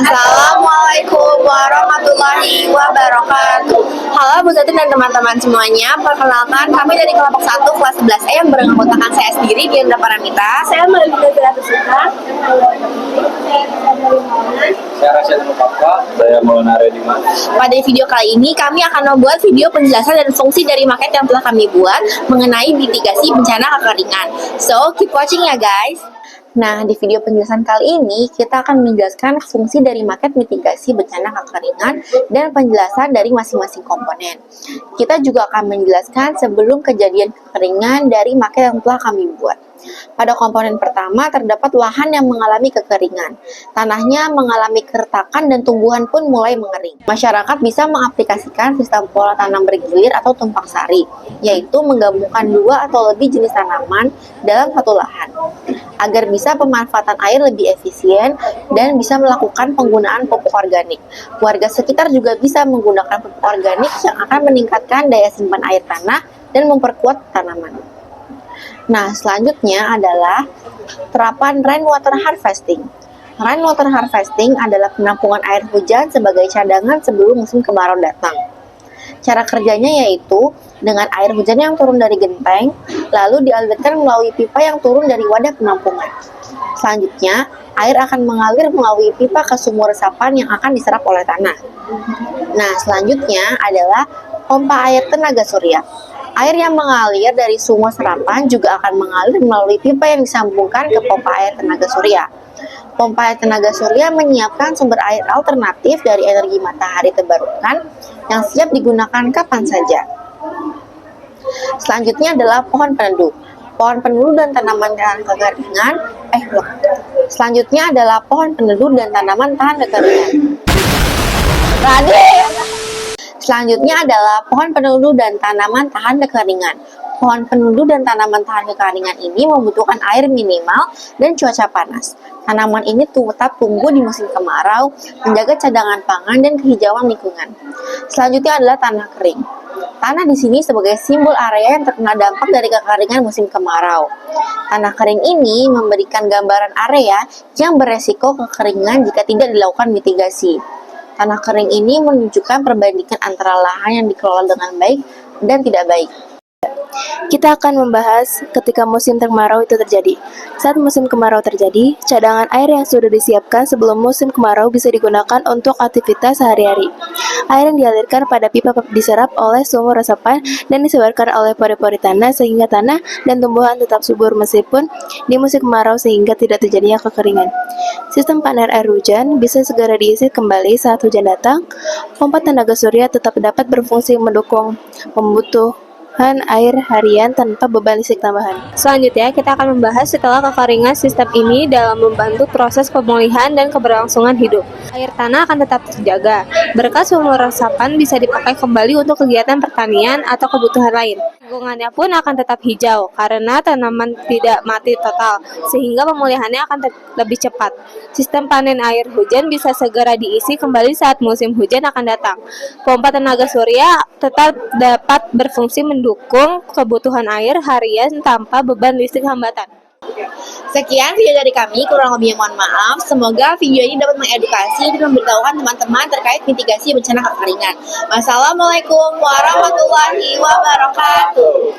Assalamualaikum warahmatullahi wabarakatuh. Halo Bu Zati dan teman-teman semuanya. Perkenalkan, kami dari kelompok 1 kelas 11E yang beranggotakan saya sendiri, Diandra Paramita. Saya Malika Gratusuka. Saya Rasyad Mustafa. Saya Maulana Rediman. Pada video kali ini kami akan membuat video penjelasan dan fungsi dari market yang telah kami buat mengenai mitigasi bencana kekeringan. So, keep watching ya guys. Nah, di video penjelasan kali ini kita akan menjelaskan fungsi dari market mitigasi bencana kekeringan dan penjelasan dari masing-masing komponen. Kita juga akan menjelaskan sebelum kejadian kekeringan dari market yang telah kami buat. Pada komponen pertama terdapat lahan yang mengalami kekeringan. Tanahnya mengalami keretakan dan tumbuhan pun mulai mengering. Masyarakat bisa mengaplikasikan sistem pola tanam bergilir atau tumpak sari, yaitu menggabungkan 2 atau lebih jenis tanaman dalam satu lahan, agar bisa pemanfaatan air lebih efisien dan bisa melakukan penggunaan pupuk organik. Warga sekitar juga bisa menggunakan pupuk organik yang akan meningkatkan daya simpan air tanah dan memperkuat tanaman. Nah, selanjutnya adalah terapan rainwater harvesting. Rainwater harvesting adalah penampungan air hujan sebagai cadangan sebelum musim kemarau datang. Cara kerjanya yaitu dengan air hujan yang turun dari genteng, lalu dialirkan melalui pipa yang turun dari wadah penampungan. Selanjutnya, air akan mengalir melalui pipa ke sumur resapan yang akan diserap oleh tanah. Nah, selanjutnya adalah pompa air tenaga surya. Air yang mengalir dari sumur serapan juga akan mengalir melalui pipa yang disambungkan ke pompa air tenaga surya. Pompa air tenaga surya menyiapkan sumber air alternatif dari energi matahari terbarukan yang siap digunakan kapan saja. Selanjutnya adalah pohon peneduh. Pohon peneduh dan tanaman tahan kekeringan. Selanjutnya adalah pohon peneduh dan tanaman tahan kekeringan. Selanjutnya adalah pohon peneduh dan tanaman tahan kekeringan. Pohon peneduh dan tanaman tahan kekeringan ini membutuhkan air minimal dan cuaca panas. Tanaman ini tetap tumbuh di musim kemarau, menjaga cadangan pangan dan kehijauan lingkungan. Selanjutnya adalah tanah kering. Tanah di sini sebagai simbol area yang terkena dampak dari kekeringan musim kemarau. Tanah kering ini memberikan gambaran area yang beresiko kekeringan jika tidak dilakukan mitigasi. Tanah kering ini menunjukkan perbandingan antara lahan yang dikelola dengan baik dan tidak baik. Kita akan membahas ketika musim kemarau itu terjadi. Saat musim kemarau terjadi, cadangan air yang sudah disiapkan sebelum musim kemarau bisa digunakan untuk aktivitas sehari-hari. Air yang dialirkan pada pipa diserap oleh sumur resapan dan disebarkan oleh pori-pori tanah sehingga tanah dan tumbuhan tetap subur meskipun di musim kemarau sehingga tidak terjadinya kekeringan. Sistem panel air hujan bisa segera diisi kembali saat hujan datang. Pompa tenaga surya tetap dapat berfungsi mendukung air harian tanpa beban listrik tambahan. Selanjutnya, kita akan membahas setelah kekeringan sistem ini dalam membantu proses pemulihan dan keberlangsungan hidup. Air tanah akan tetap terjaga. Berkat sumur resapan bisa dipakai kembali untuk kegiatan pertanian atau kebutuhan lain. Lingkungannya pun akan tetap hijau karena tanaman tidak mati total, sehingga pemulihannya akan lebih cepat. Sistem panen air hujan bisa segera diisi kembali saat musim hujan akan datang. Pompa tenaga surya tetap dapat berfungsi mendukung kebutuhan air harian tanpa beban listrik hambatan. Sekian video dari kami, kurang lebihnya mohon maaf. Semoga video ini dapat mengedukasi dan memberitahukan teman-teman terkait mitigasi bencana kekeringan. Wassalamualaikum warahmatullahi wabarakatuh.